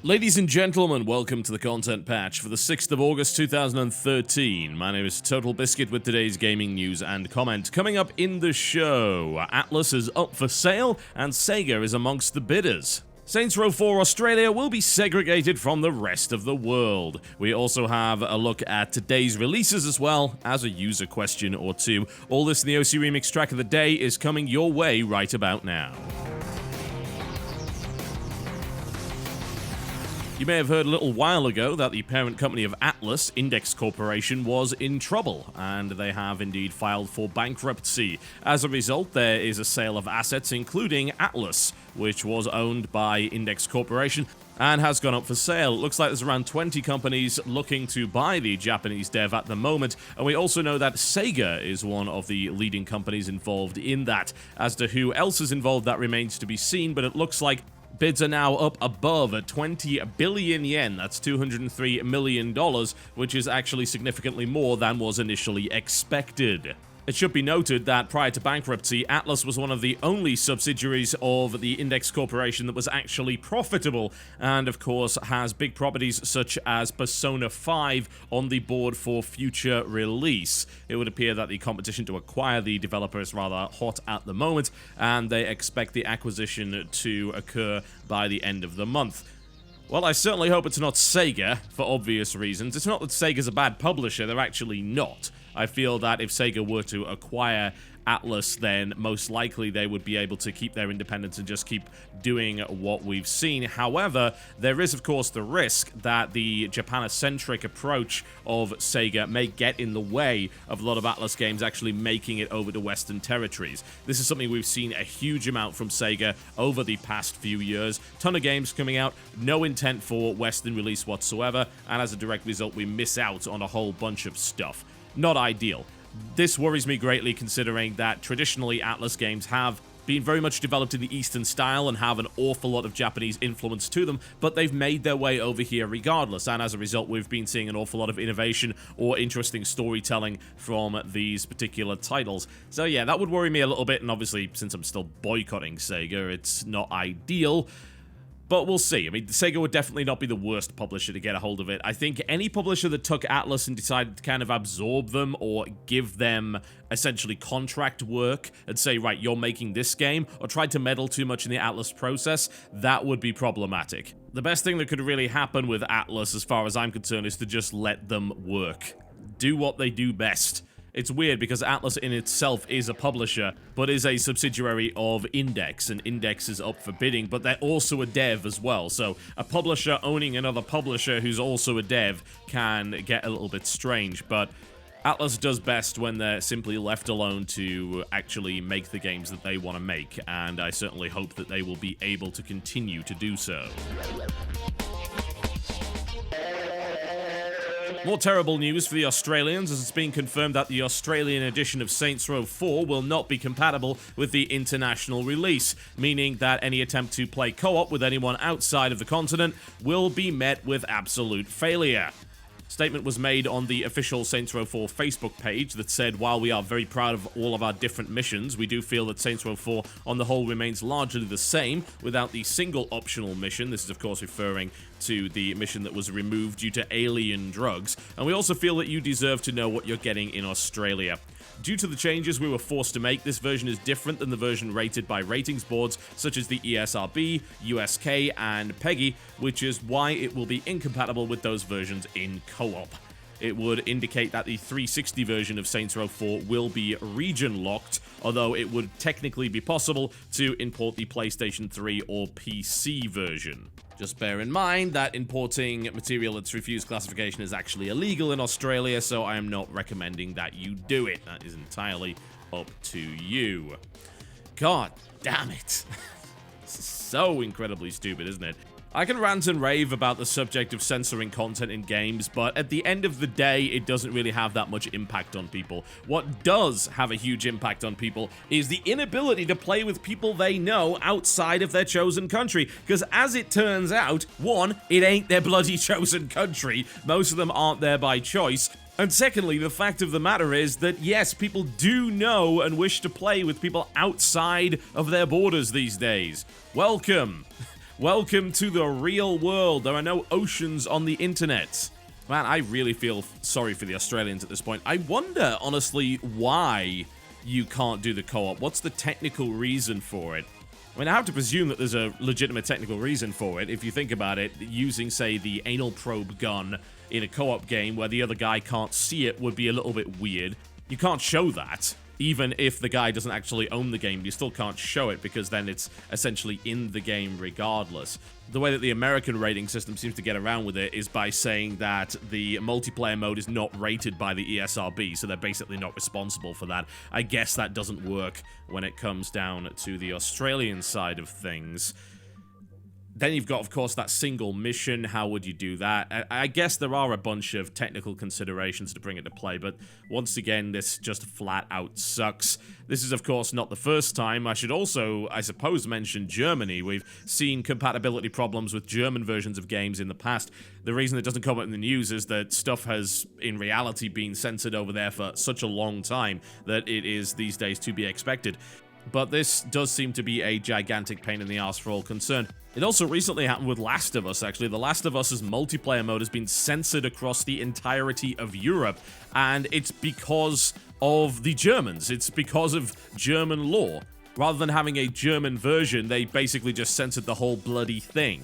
Ladies and gentlemen, welcome to the content patch for the 6th of August 2013. My name is TotalBiscuit with today's gaming news and comment. Coming up in the show, Atlus is up for sale and Sega is amongst the bidders. Saints Row 4 Australia will be segregated from the rest of the world. We also have a look at today's releases as well as a user question or two. All this in the OC Remix track of the day is coming your way right about now. You may have heard a little while ago that the parent company of Atlus, Index Corporation, was in trouble, and they have indeed filed for bankruptcy. As a result, there is a sale of assets, including Atlus, which was owned by Index Corporation, and has gone up for sale. It looks like there's around 20 companies looking to buy the Japanese dev at the moment, and we also know that Sega is one of the leading companies involved in that. As to who else is involved, that remains to be seen, but it looks like bids are now up above 20 billion yen, that's $203 million, which is actually significantly more than was initially expected. It should be noted that prior to bankruptcy, Atlus was one of the only subsidiaries of the Index Corporation that was actually profitable, and of course has big properties such as Persona 5 on the board for future release. It would appear that the competition to acquire the developer is rather hot at the moment, and they expect the acquisition to occur by the end of the month. Well, I certainly hope it's not Sega, for obvious reasons. It's not that Sega's a bad publisher, they're actually not. I feel that if Sega were to acquire Atlus, then most likely they would be able to keep their independence and just keep doing what we've seen. However, there is of course the risk that the Japan-centric approach of Sega may get in the way of a lot of Atlus games actually making it over to Western territories. This is something we've seen a huge amount from Sega over the past few years. Ton of games coming out, no intent for Western release whatsoever, and as a direct result we miss out on a whole bunch of stuff. Not ideal. This worries me greatly considering that traditionally Atlus games have been very much developed in the Eastern style and have an awful lot of Japanese influence to them, but they've made their way over here regardless, and as a result we've been seeing an awful lot of innovation or interesting storytelling from these particular titles. So yeah, that would worry me a little bit, and obviously since I'm still boycotting Sega, it's not ideal. But we'll see. I mean, Sega would definitely not be the worst publisher to get a hold of it. I think any publisher that took Atlus and decided to kind of absorb them or give them essentially contract work and say, right, you're making this game, or tried to meddle too much in the Atlus process, that would be problematic. The best thing that could really happen with Atlus, as far as I'm concerned, is to just let them work. Do what they do best. It's weird because Atlus in itself is a publisher, but is a subsidiary of Index, and Index is up for bidding, but they're also a dev as well, so a publisher owning another publisher who's also a dev can get a little bit strange, but Atlus does best when they're simply left alone to actually make the games that they want to make, and I certainly hope that they will be able to continue to do so. More terrible news for the Australians, as it's been confirmed that the Australian edition of Saints Row 4 will not be compatible with the international release, meaning that any attempt to play co-op with anyone outside of the continent will be met with absolute failure. Statement was made on the official Saints Row 4 Facebook page that said, while we are very proud of all of our different missions, we do feel that Saints Row 4 on the whole remains largely the same without the single optional mission. This is of course referring to the mission that was removed due to alien drugs, and we also feel that you deserve to know what you're getting in Australia. Due to the changes we were forced to make, this version is different than the version rated by ratings boards such as the ESRB, USK, and PEGI, which is why it will be incompatible with those versions in co-op. It would indicate that the 360 version of Saints Row 4 will be region-locked, although it would technically be possible to import the PlayStation 3 or PC version. Just bear in mind that importing material that's refused classification is actually illegal in Australia, so I am not recommending that you do it. That is entirely up to you. God damn it. So incredibly stupid, isn't it? I can rant and rave about the subject of censoring content in games, but at the end of the day, it doesn't really have that much impact on people. What does have a huge impact on people is the inability to play with people they know outside of their chosen country, because as it turns out, one, it ain't their bloody chosen country. Most of them aren't there by choice. And secondly, the fact of the matter is that yes, people do know and wish to play with people outside of their borders these days. Welcome. Welcome to the real world. There are no oceans on the internet. Man, I really feel sorry for the Australians at this point. I wonder, honestly, why you can't do the co-op. What's the technical reason for it? I mean, I have to presume that there's a legitimate technical reason for it. If you think about it, using, say, the anal probe gun in a co-op game where the other guy can't see it would be a little bit weird. You can't show that. Even if the guy doesn't actually own the game, you still can't show it because then it's essentially in the game regardless. The way that the American rating system seems to get around with it is by saying that the multiplayer mode is not rated by the ESRB, so they're basically not responsible for that. I guess that doesn't work when it comes down to the Australian side of things. Then you've got, of course, that single mission. How would you do that? I guess there are a bunch of technical considerations to bring it to play, but once again, this just flat out sucks. This is, of course, not the first time. I should also, I suppose, mention Germany. We've seen compatibility problems with German versions of games in the past. The reason it doesn't come up in the news is that stuff has, in reality, been censored over there for such a long time that it is, these days, to be expected. But this does seem to be a gigantic pain in the arse for all concerned. It also recently happened with Last of Us, actually. The Last of Us's multiplayer mode has been censored across the entirety of Europe, and it's because of the Germans. It's because of German law. Rather than having a German version, they basically just censored the whole bloody thing.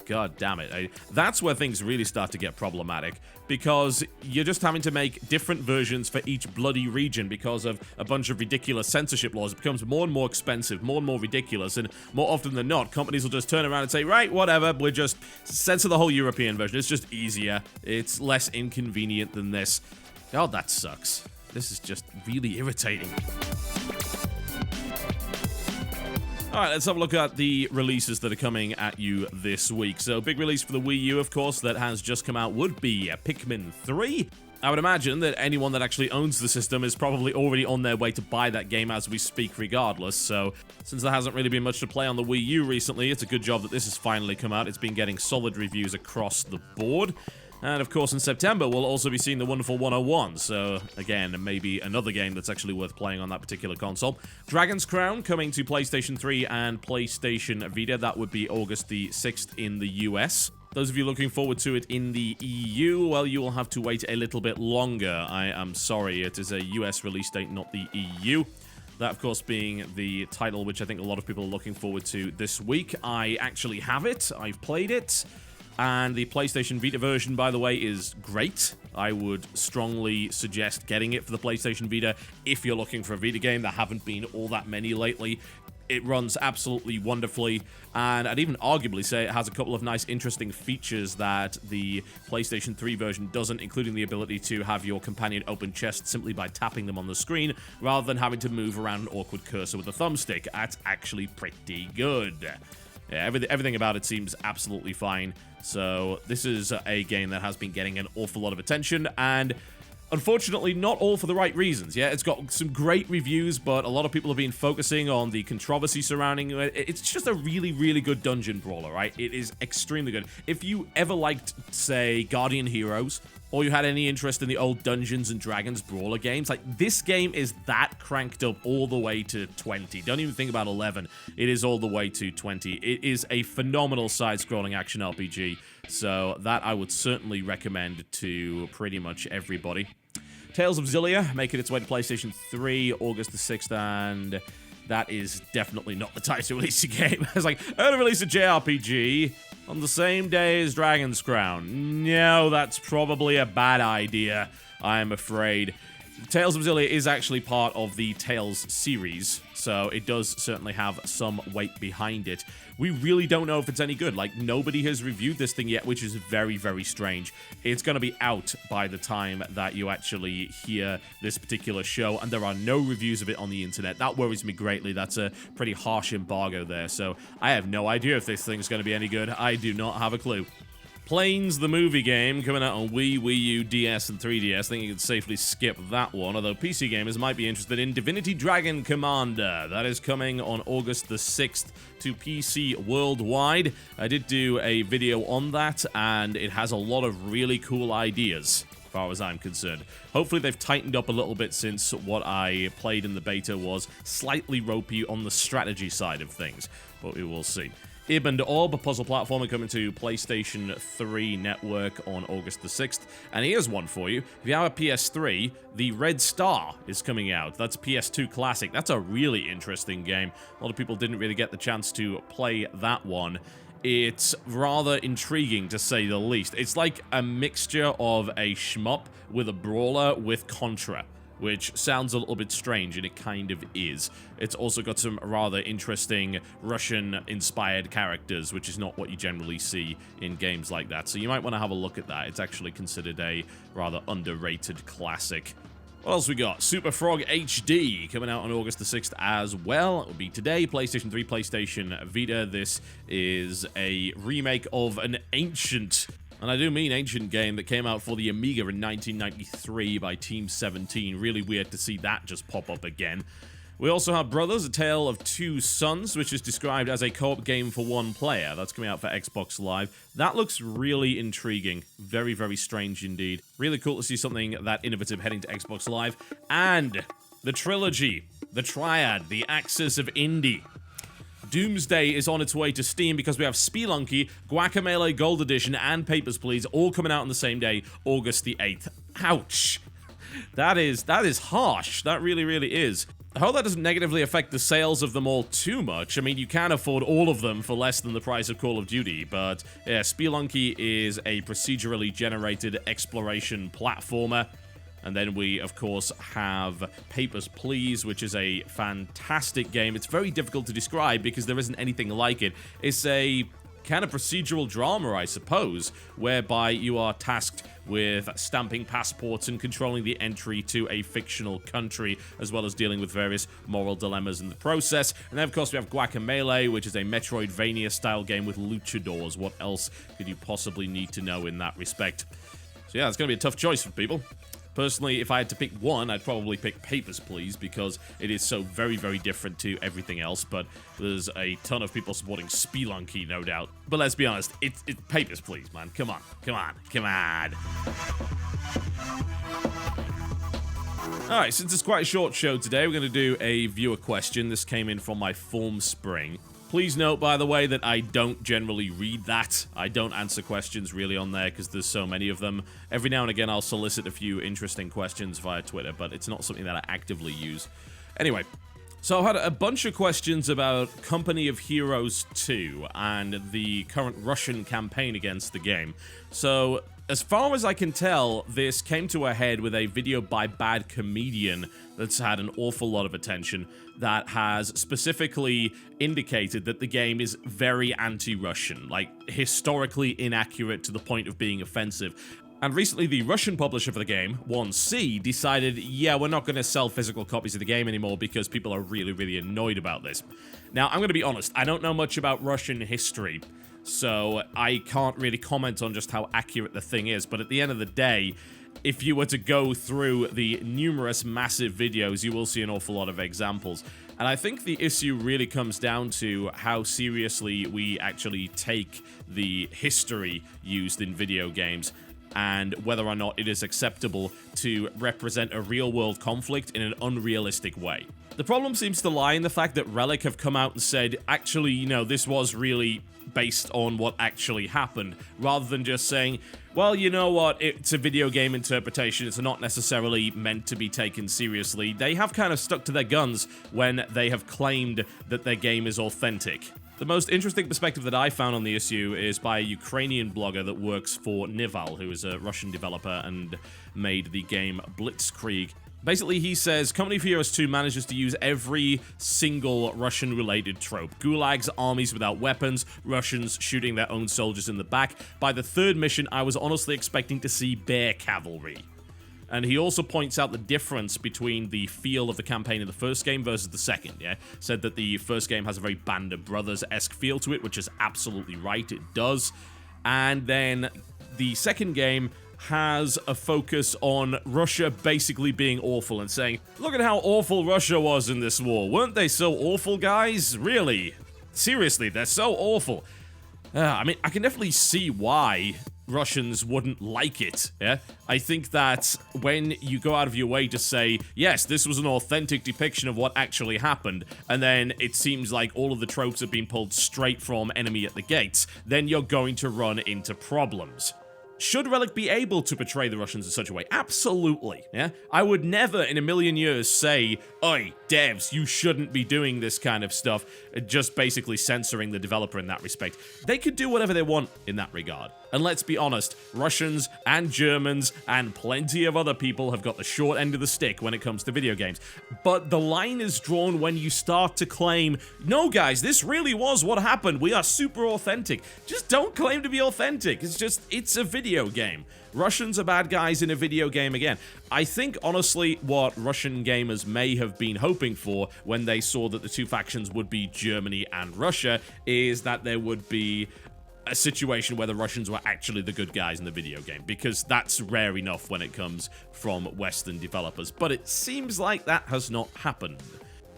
God damn it. That's where things really start to get problematic, because you're just having to make different versions for each bloody region because of a bunch of ridiculous censorship laws. It becomes more and more expensive, more and more ridiculous, and more often than not, companies will just turn around and say, right, whatever, we'll just censor the whole European version. It's just easier. It's less inconvenient than this. God, that sucks. This is just really irritating. Alright, let's have a look at the releases that are coming at you this week. So, big release for the Wii U, of course, that has just come out would be Pikmin 3. I would imagine that anyone that actually owns the system is probably already on their way to buy that game as we speak regardless. So, since there hasn't really been much to play on the Wii U recently, it's a good job that this has finally come out. It's been getting solid reviews across the board. And of course, in September, we'll also be seeing the wonderful 101, so again, maybe another game that's actually worth playing on that particular console. Dragon's Crown coming to PlayStation 3 and PlayStation Vita. That would be August the 6th in the US. Those of you looking forward to it in the EU, well, you will have to wait a little bit longer. I am sorry, it is a US release date, not the EU. That, of course, being the title which I think a lot of people are looking forward to this week. I actually have it. I've played it. And the PlayStation Vita version, by the way, is great. I would strongly suggest getting it for the PlayStation Vita if you're looking for a Vita game. There haven't been all that many lately. It runs absolutely wonderfully, and I'd even arguably say it has a couple of nice, interesting features that the PlayStation 3 version doesn't, including the ability to have your companion open chests simply by tapping them on the screen, rather than having to move around an awkward cursor with a thumbstick. That's actually pretty good. Yeah, everything about it seems absolutely fine. So this is a game that has been getting an awful lot of attention, and unfortunately not all for the right reasons. Yeah, it's got some great reviews, but a lot of people have been focusing on the controversy surrounding it. It's just a really, really good dungeon brawler, right? It is extremely good. If you ever liked, say, Guardian Heroes, or you had any interest in the old Dungeons and Dragons brawler games, like, this game is that cranked up all the way to 20. Don't even think about 11. It is all the way to 20. It is a phenomenal side-scrolling action RPG, so that I would certainly recommend to pretty much everybody. Tales of Xillia making its way to PlayStation 3 August the 6th, and that is definitely not the time to release a game. It's like, I'm gonna release a JRPG on the same day as Dragon's Crown. No, that's probably a bad idea, I'm afraid. Tales of Xillia is actually part of the Tales series, so it does certainly have some weight behind it. We really don't know if it's any good. Like, nobody has reviewed this thing yet, which is very, very strange. It's going to be out by the time that you actually hear this particular show, and there are no reviews of it on the internet. That worries me greatly. That's a pretty harsh embargo there, so I have no idea if this thing's going to be any good. I do not have a clue. Planes, the movie game, coming out on Wii, Wii U, DS, and 3DS. I think you can safely skip that one, although PC gamers might be interested in Divinity Dragon Commander. That is coming on August the 6th to PC worldwide. I did do a video on that, and it has a lot of really cool ideas. far as I'm concerned. Hopefully they've tightened up a little bit since what I played in the beta was slightly ropey on the strategy side of things, but we will see. Ib and Orb, a puzzle platformer coming to PlayStation 3 Network on August the 6th. And here's one for you. If you have a PS3, the Red Star is coming out. That's PS2 Classic. That's a really interesting game. A lot of people didn't really get the chance to play that one. It's rather intriguing, to say the least. It's like a mixture of a shmup with a brawler with Contra, which sounds a little bit strange, and it kind of is. It's also got some rather interesting Russian-inspired characters, which is not what you generally see in games like that. So you might want to have a look at that. It's actually considered a rather underrated classic. What else we got? Super Frog HD coming out on August the 6th as well. It will be today. PlayStation 3, PlayStation Vita. This is a remake of an ancient, and I do mean ancient, game that came out for the Amiga in 1993 by Team 17. Really weird to see that just pop up again. We also have Brothers, A Tale of Two Sons, which is described as a co-op game for one player. That's coming out for Xbox Live. That looks really intriguing. Very, very strange indeed. Really cool to see something that innovative heading to Xbox Live. And the trilogy, the triad, the axis of indie. Doomsday is on its way to Steam because we have Spelunky, Guacamelee Gold Edition, and Papers, Please all coming out on the same day, August the 8th. Ouch. That is harsh. That really, really is. I hope that doesn't negatively affect the sales of them all too much. I mean, you can afford all of them for less than the price of Call of Duty, but yeah, Spelunky is a procedurally generated exploration platformer. And then we, of course, have Papers, Please, which is a fantastic game. It's very difficult to describe because there isn't anything like it. It's a kind of procedural drama, I suppose, whereby you are tasked with stamping passports and controlling the entry to a fictional country, as well as dealing with various moral dilemmas in the process. And then, of course, we have Guacamelee, which is a Metroidvania-style game with luchadors. What else could you possibly need to know in that respect? So yeah, it's going to be a tough choice for people. Personally, if I had to pick one, I'd probably pick Papers, Please, because it is so very, very different to everything else, but there's a ton of people supporting Spelunky, no doubt. But let's be honest, it's Papers, Please, man. Come on, come on, come on. Alright, since it's quite a short show today, we're going to do a viewer question. This came in from my Form Spring. Please note, by the way, that I don't generally read that. I don't answer questions really on there because there's so many of them. Every now and again, I'll solicit a few interesting questions via Twitter, but it's not something that I actively use. Anyway, so I've had a bunch of questions about Company of Heroes 2 and the current Russian campaign against the game. So, as far as I can tell, this came to a head with a video by Bad Comedian that's had an awful lot of attention that has specifically indicated that the game is very anti-Russian, like historically inaccurate to the point of being offensive. And recently, the Russian publisher for the game, 1C, decided, yeah, we're not going to sell physical copies of the game anymore because people are really, really annoyed about this. Now, I'm going to be honest, I don't know much about Russian history, so I can't really comment on just how accurate the thing is, but at the end of the day, if you were to go through the numerous massive videos, you will see an awful lot of examples. And I think the issue really comes down to how seriously we actually take the history used in video games and whether or not it is acceptable to represent a real-world conflict in an unrealistic way. The problem seems to lie in the fact that Relic have come out and said, actually, you know, this was really based on what actually happened, rather than just saying, well, you know what, it's a video game interpretation, it's not necessarily meant to be taken seriously. They have kind of stuck to their guns when they have claimed that their game is authentic. The most interesting perspective that I found on the issue is by a Ukrainian blogger that works for Nival, who is a Russian developer and made the game Blitzkrieg. Basically, he says, Company of Heroes 2 manages to use every single Russian-related trope. Gulags, armies without weapons, Russians shooting their own soldiers in the back. By the third mission, I was honestly expecting to see bear cavalry. And he also points out the difference between the feel of the campaign in the first game versus the second, yeah? Said that the first game has a very Band of Brothers-esque feel to it, which is absolutely right, it does. And then the second game has a focus on Russia basically being awful and saying, look at how awful Russia was in this war. Weren't they so awful, guys? Really? Seriously, they're so awful. I mean, I can definitely see why Russians wouldn't like it, yeah? I think that when you go out of your way to say, yes, this was an authentic depiction of what actually happened, and then it seems like all of the tropes have been pulled straight from Enemy at the Gates, then you're going to run into problems. Should Relic be able to portray the Russians in such a way? Absolutely, yeah? I would never in a million years say, oi, devs, you shouldn't be doing this kind of stuff, just basically censoring the developer in that respect. They could do whatever they want in that regard. And let's be honest, Russians and Germans and plenty of other people have got the short end of the stick when it comes to video games. But the line is drawn when you start to claim, no guys, this really was what happened, we are super authentic. Just don't claim to be authentic, it's a video game. Russians are bad guys in a video game again. I think, honestly, what Russian gamers may have been hoping for when they saw that the two factions would be Germany and Russia is that there would be a situation where the Russians were actually the good guys in the video game, because that's rare enough when it comes from Western developers, but it seems like that has not happened.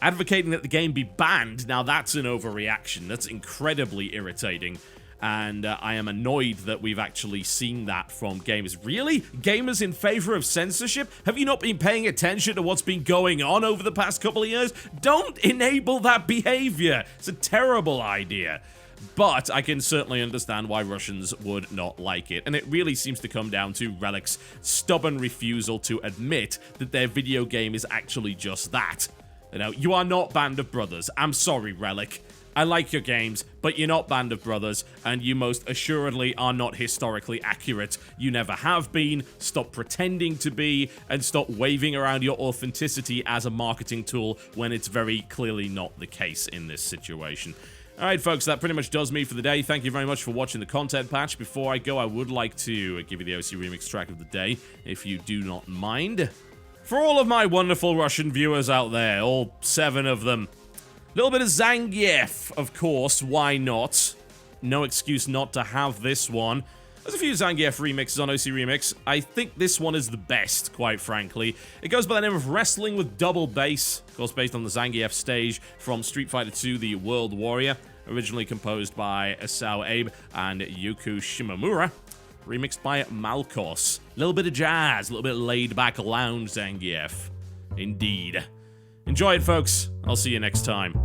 Advocating that the game be banned, now that's an overreaction. That's incredibly irritating, and I am annoyed that we've actually seen that from gamers. Really? Gamers in favor of censorship? Have you not been paying attention to what's been going on over the past couple of years? Don't enable that behavior. It's a terrible idea. But I can certainly understand why Russians would not like it, and it really seems to come down to Relic's stubborn refusal to admit that their video game is actually just that. You know, you are not Band of Brothers. I'm sorry, Relic. I like your games, but you're not Band of Brothers, and you most assuredly are not historically accurate. You never have been. Stop pretending to be, and stop waving around your authenticity as a marketing tool when it's very clearly not the case in this situation. Alright folks, that pretty much does me for the day. Thank you very much for watching the content patch. Before I go, I would like to give you the OC Remix track of the day, if you do not mind. For all of my wonderful Russian viewers out there, all 7 of them, a little bit of Zangief, of course, why not? No excuse not to have this one. There's a few Zangief remixes on OC Remix. I think this one is the best, quite frankly. It goes by the name of Wrestling with Double Bass, of course based on the Zangief stage from Street Fighter II: The World Warrior, originally composed by Asao Abe and Yuku Shimomura, remixed by Malcos. A little bit of jazz, a little bit laid-back lounge Zangief. Indeed. Enjoy it, folks. I'll see you next time.